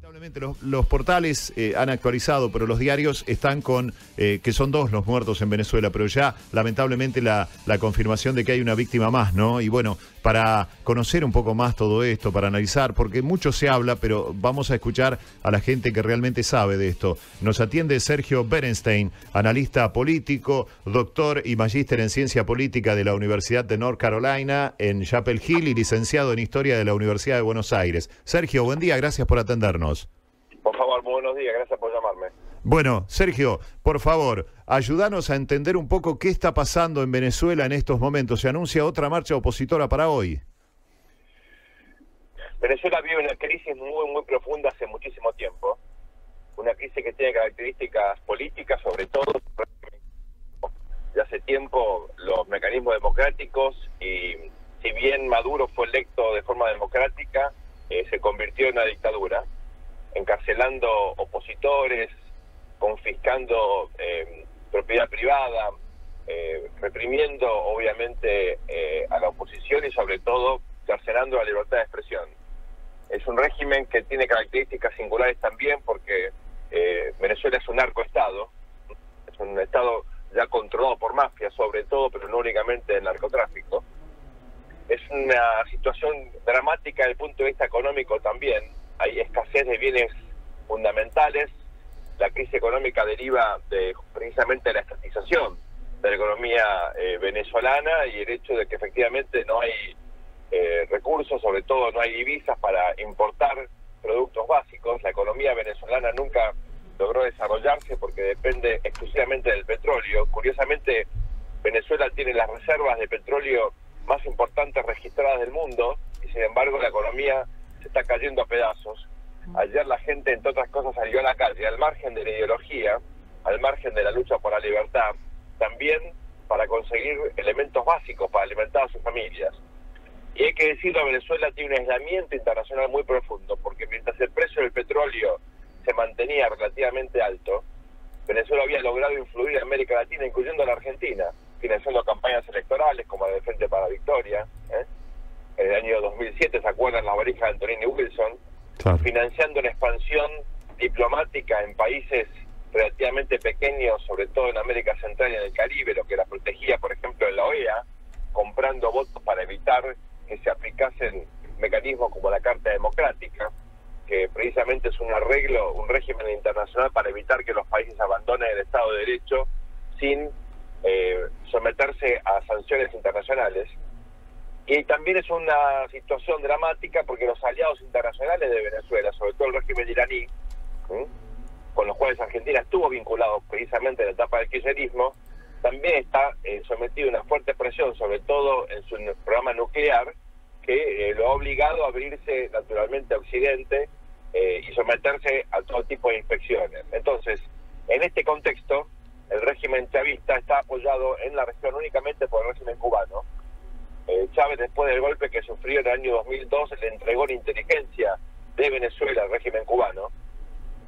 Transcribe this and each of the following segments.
Lamentablemente los portales han actualizado, pero los diarios están con que son 2 los muertos en Venezuela, pero ya lamentablemente la confirmación de que hay una víctima más, ¿no? Y bueno, para conocer un poco más todo esto, para analizar, porque mucho se habla, pero vamos a escuchar a la gente que realmente sabe de esto. Nos atiende Sergio Berenstein, analista político, doctor y magíster en ciencia política de la Universidad de North Carolina en Chapel Hill y licenciado en historia de la Universidad de Buenos Aires. Sergio, buen día, gracias por atendernos. Por favor, muy buenos días, gracias por llamarme. Bueno, Sergio, por favor, ayúdanos a entender un poco qué está pasando en Venezuela en estos momentos. Se anuncia otra marcha opositora para hoy. Venezuela vive una crisis muy profunda hace muchísimo tiempo. Una crisis que tiene características políticas, sobre todo. De hace tiempo los mecanismos democráticos, y si bien Maduro fue electo de forma democrática, se convirtió en una dictadura, encarcelando opositores, confiscando propiedad privada, reprimiendo obviamente a la oposición y sobre todo cercenando la libertad de expresión. Es un régimen que tiene características singulares también porque Venezuela es un narcoestado, es un estado ya controlado por mafias sobre todo, pero no únicamente el narcotráfico. Es una situación dramática desde el punto de vista económico también. Hay escasez de bienes fundamentales. La crisis económica deriva de precisamente la estatización de la economía venezolana y el hecho de que efectivamente no hay recursos, sobre todo no hay divisas para importar productos básicos. La economía venezolana nunca logró desarrollarse porque depende exclusivamente del petróleo. Curiosamente, Venezuela tiene las reservas de petróleo más importantes registradas del mundo y sin embargo la economía se está cayendo a pedazos. Ayer la gente, entre otras cosas, salió a la calle al margen de la ideología, al margen de la lucha por la libertad, también para conseguir elementos básicos para alimentar a sus familias. Y hay que decirlo, Venezuela tiene un aislamiento internacional muy profundo, porque mientras el precio del petróleo se mantenía relativamente alto, Venezuela había logrado influir en América Latina, incluyendo a la Argentina, financiando campañas electorales como la de Frente para la Victoria, en el año 2007, ¿se acuerdan? La valija de Antonini Wilson, claro. Financiando una expansión diplomática en países relativamente pequeños, sobre todo en América Central y en el Caribe, lo que la protegía, por ejemplo, en la OEA, comprando votos para evitar que se aplicasen mecanismos como la Carta Democrática, que precisamente es un arreglo, un régimen internacional para evitar que los países abandonen el Estado de Derecho sin someterse a sanciones internacionales. Y también es una situación dramática porque los aliados internacionales de Venezuela, sobre todo el régimen iraní, con los cuales Argentina estuvo vinculado precisamente en la etapa del kirchnerismo, también está sometido a una fuerte presión, sobre todo en su programa nuclear, que lo ha obligado a abrirse naturalmente a Occidente y someterse a todo tipo de inspecciones. Entonces, en este contexto, el régimen chavista está apoyado en la región únicamente por el régimen cubano. Chávez, después del golpe que sufrió en el año 2002, le entregó la inteligencia de Venezuela al régimen cubano.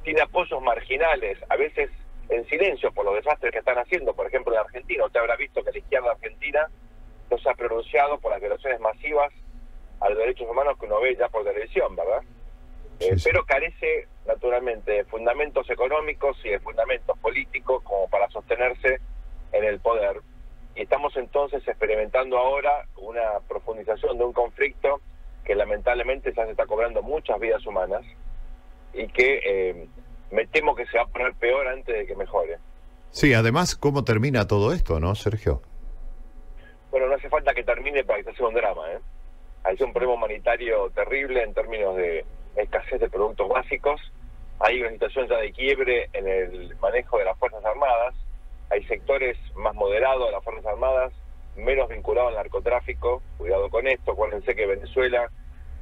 Tiene apoyos marginales, a veces en silencio por los desastres que están haciendo. Por ejemplo, en Argentina, usted habrá visto que la izquierda argentina no se ha pronunciado por las violaciones masivas a los derechos humanos que uno ve ya por televisión, ¿verdad? Sí. Pero carece, naturalmente, de fundamentos económicos y de fundamentos políticos como para sostenerse en el poder. Y estamos entonces experimentando ahora una profundización de un conflicto que lamentablemente ya se está cobrando muchas vidas humanas y que me temo que se va a poner peor antes de que mejore. Sí, además, ¿cómo termina todo esto, no, Sergio? Bueno, no hace falta que termine para que sea un drama, Hay un problema humanitario terrible en términos de escasez de productos básicos. Hay una situación ya de quiebre en el manejo de las Fuerzas Armadas. Hay sectores más moderados de las Fuerzas Armadas, menos vinculados al narcotráfico. Cuidado con esto, acuérdense que Venezuela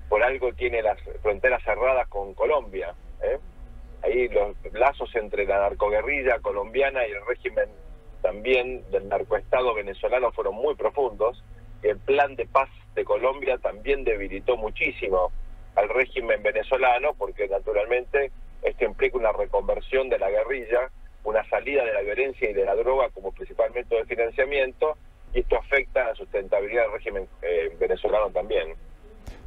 por algo tiene las fronteras cerradas con Colombia. Ahí los lazos entre la narcoguerrilla colombiana y el régimen también del narcoestado venezolano fueron muy profundos. El plan de paz de Colombia también debilitó muchísimo al régimen venezolano, porque naturalmente esto implica una reconversión de la guerrilla, una salida de la violencia y de la droga como principal método de financiamiento, y esto afecta a la sustentabilidad del régimen venezolano también.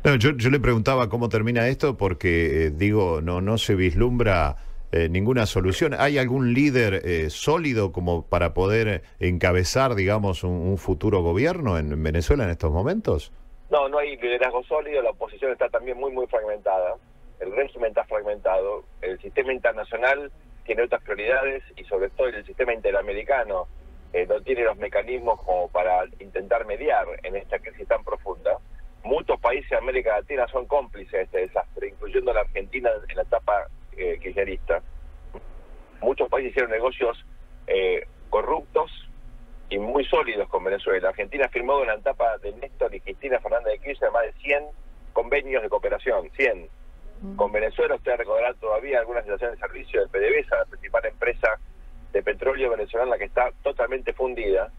No, yo le preguntaba cómo termina esto porque, digo, no se vislumbra ninguna solución. ¿Hay algún líder sólido como para poder encabezar, digamos, un futuro gobierno en Venezuela en estos momentos? No hay liderazgo sólido, la oposición está también muy fragmentada, el régimen está fragmentado, el sistema internacional tiene otras prioridades y sobre todo el sistema interamericano no tiene los mecanismos como para intentar mediar en esta crisis tan profunda. Muchos países de América Latina son cómplices de este desastre, incluyendo la Argentina en la etapa kirchnerista. Muchos países hicieron negocios corruptos y muy sólidos con Venezuela. Argentina firmó en la etapa de Néstor y Cristina Fernández de Kirchner más de 100 convenios de cooperación, 100. Con Venezuela usted recordará todavía algunas estaciones de servicio de PDVSA, la principal empresa de petróleo venezolana que está totalmente fundida.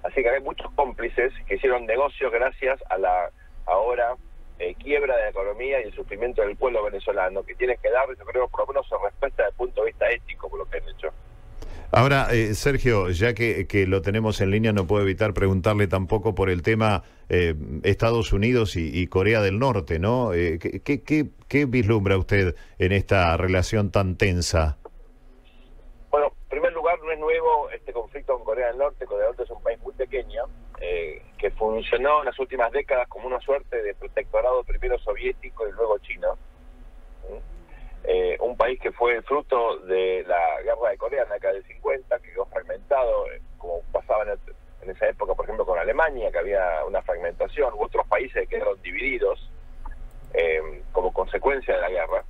Así que hay muchos cómplices que hicieron negocios gracias a la ahora quiebra de la economía y el sufrimiento del pueblo venezolano, que tienen que dar, yo creo, por lo menos respuesta desde el punto de vista ético por lo que han hecho. Ahora, Sergio, ya que lo tenemos en línea, no puedo evitar preguntarle tampoco por el tema Estados Unidos y Corea del Norte, ¿no? ¿Qué vislumbra usted en esta relación tan tensa? Bueno, en primer lugar, no es nuevo este conflicto con Corea del Norte. Corea del Norte es un país muy pequeño, que funcionó en las últimas décadas como una suerte de protectorado primero soviético y luego chino. Un país que fue el fruto de la guerra de Corea en la década del 50, que quedó fragmentado, como pasaba en esa época, por ejemplo, con Alemania, que había una fragmentación, u otros países que quedaron divididos como consecuencia de la guerra.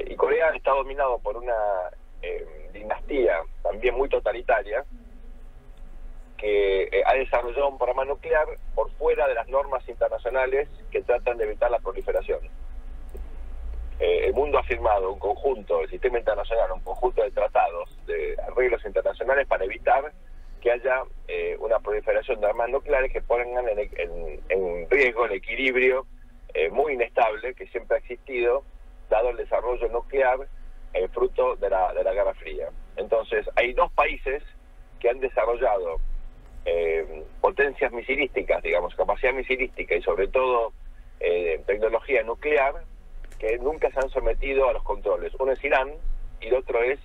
Y Corea está dominado por una dinastía también muy totalitaria, que ha desarrollado un programa nuclear por fuera de las normas internacionales que tratan de evitar la proliferación. El mundo ha firmado un conjunto, el sistema internacional, un conjunto de tratados, de arreglos internacionales para evitar que haya una proliferación de armas nucleares que pongan en riesgo el equilibrio muy inestable que siempre ha existido, dado el desarrollo nuclear fruto de la Guerra Fría. Entonces, hay dos países que han desarrollado potencias misilísticas, digamos, capacidad misilística y sobre todo tecnología nuclear, que nunca se han sometido a los controles. Uno es Irán y el otro es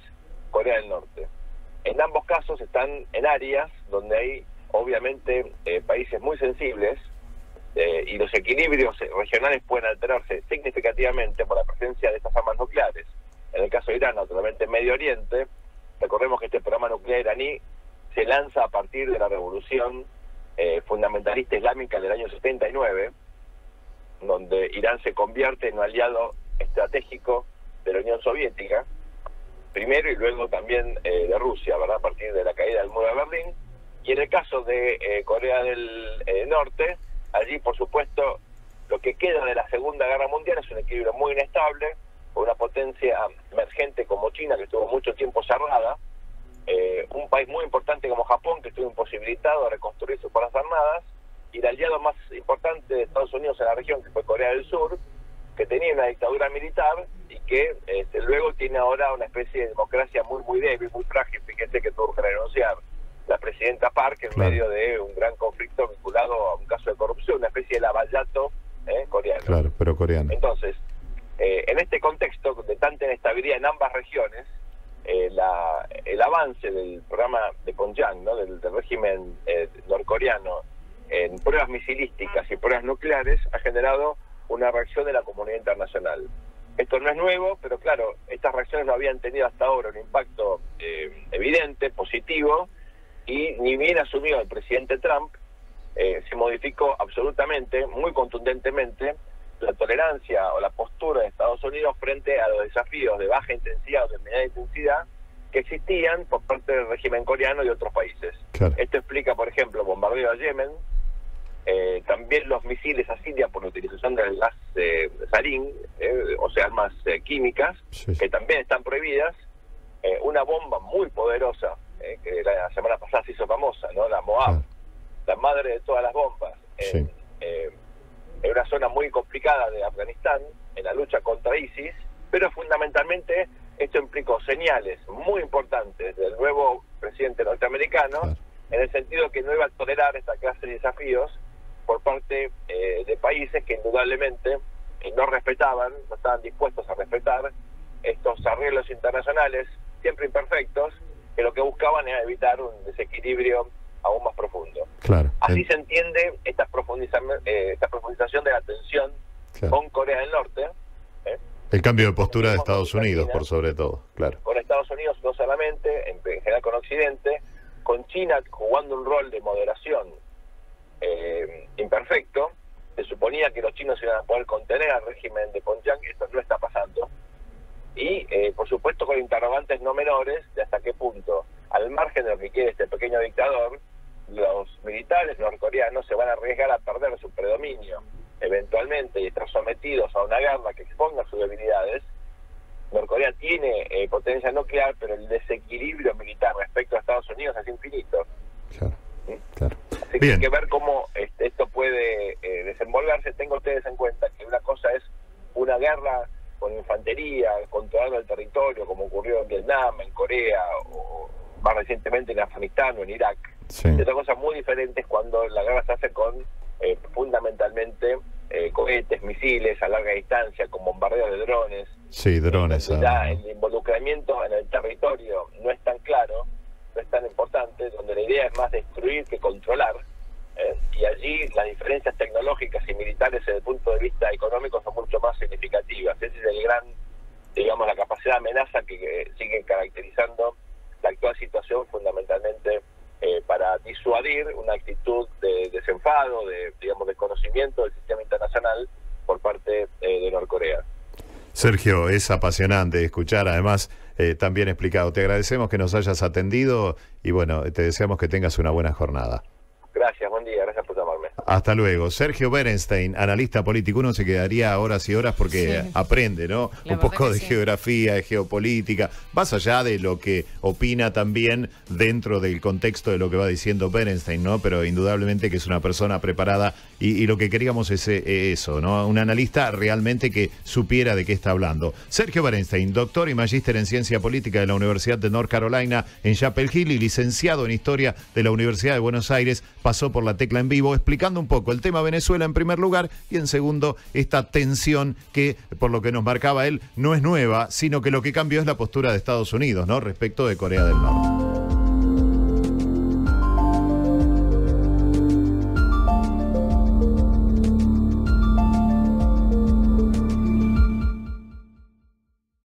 Corea del Norte. En ambos casos están en áreas donde hay, obviamente, países muy sensibles y los equilibrios regionales pueden alterarse significativamente por la presencia de estas armas nucleares. En el caso de Irán, naturalmente en Medio Oriente, recordemos que este programa nuclear iraní se lanza a partir de la revolución fundamentalista islámica del año 79, donde Irán se convierte en un aliado estratégico de la Unión Soviética, primero y luego también de Rusia, ¿verdad? A partir de la caída del muro de Berlín. Y en el caso de Corea del Norte, allí por supuesto lo que queda de la Segunda Guerra Mundial es un equilibrio muy inestable, con una potencia emergente como China, que estuvo mucho tiempo cerrada, un país muy importante como Japón, que estuvo imposibilitado de reconstruir sus fuerzas armadas, y el aliado más importante de Estados Unidos en la región, que fue Corea del Sur, que tenía una dictadura militar y que luego tiene ahora una especie de democracia muy débil, muy frágil. Fíjense que tuvo que renunciar la presidenta Park en medio de un gran conflicto vinculado a un caso de corrupción, una especie de lavallato coreano. Claro, pero coreano. Entonces, en este contexto de tanta inestabilidad en ambas regiones, el avance del programa de Pyongyang, ¿no? del régimen norcoreano, en pruebas misilísticas y pruebas nucleares, ha generado una reacción de la comunidad internacional. Esto no es nuevo, pero claro, estas reacciones no habían tenido hasta ahora un impacto evidente, positivo, y ni bien asumió el presidente Trump, se modificó absolutamente, muy contundentemente, la tolerancia o la postura de Estados Unidos frente a los desafíos de baja intensidad o de mediana intensidad que existían por parte del régimen coreano y otros países. Claro. Esto explica, por ejemplo, el bombardeo a Yemen, también los misiles a Siria por la utilización del gas sarín, o sea, armas químicas, sí, que también están prohibidas, una bomba muy poderosa, que la semana pasada se hizo famosa, ¿no? La Moab, la madre de todas las bombas, en una zona muy complicada de Afganistán, en la lucha contra ISIS, pero fundamentalmente esto implicó señales muy importantes del nuevo presidente norteamericano, en el sentido que no iba a tolerar esta clase de desafíos por parte de países que indudablemente no respetaban, no estaban dispuestos a respetar estos arreglos internacionales, siempre imperfectos, que lo que buscaban era evitar un desequilibrio aún más profundo. Claro. Así se entiende esta profundización de la tensión, claro, con Corea del Norte. El cambio de postura de Estados Unidos, por sobre todo, claro. Con Estados Unidos no solamente, en general con Occidente, con China jugando un rol de moderación imperfecto. Se suponía que los chinos iban a poder contener al régimen de Pyongyang, esto no está pasando. Y, por supuesto, con interrogantes no menores de hasta qué punto, al margen de lo que quiere este pequeño dictador, los militares norcoreanos se van a arriesgar a perder su predominio eventualmente y estar sometidos a una guerra que exponga sus debilidades. Norcorea tiene potencia nuclear, pero el desequilibrio militar respecto a Estados Unidos es infinito. Claro, claro. Así que hay que ver cómo esto puede desenvolverse. Tengan ustedes en cuenta que una cosa es una guerra con infantería, controlando el territorio, como ocurrió en Vietnam, en Corea, o más recientemente en Afganistán o en Irak. Sí. Y otra cosa muy diferente es cuando la guerra se hace con fundamentalmente cohetes, misiles a larga distancia, con bombardeo de drones. Sí, drones. El involucramiento en el territorio no es tan claro, no es tan importante, donde la idea es más destruir que controlar. Y allí las diferencias tecnológicas y militares desde el punto de vista económico son mucho más significativas. Ese es el gran, digamos, la capacidad de amenaza que sigue caracterizando la actual situación, fundamentalmente para disuadir una actitud de desenfado, de desconocimiento del sistema internacional por parte de Norcorea. Sergio, es apasionante escuchar, además tan bien explicado. Te agradecemos que nos hayas atendido y bueno, te deseamos que tengas una buena jornada. Gracias, buen día, gracias por llamarme. Hasta luego. Sergio Berenstein, analista político. Uno se quedaría horas y horas porque aprende, ¿no? Un poco de geografía, de geopolítica, más allá de lo que opina también dentro del contexto de lo que va diciendo Berenstein, ¿no? Pero indudablemente que es una persona preparada y lo que queríamos es eso, ¿no? Un analista realmente que supiera de qué está hablando. Sergio Berenstein, doctor y magíster en ciencia política de la Universidad de North Carolina en Chapel Hill y licenciado en historia de la Universidad de Buenos Aires, pasó por La Tecla en Vivo explicando un poco el tema Venezuela en primer lugar y en segundo esta tensión que, por lo que nos marcaba él, no es nueva, sino que lo que cambió es la postura de Estados Unidos, ¿no? Respecto de Corea del Norte.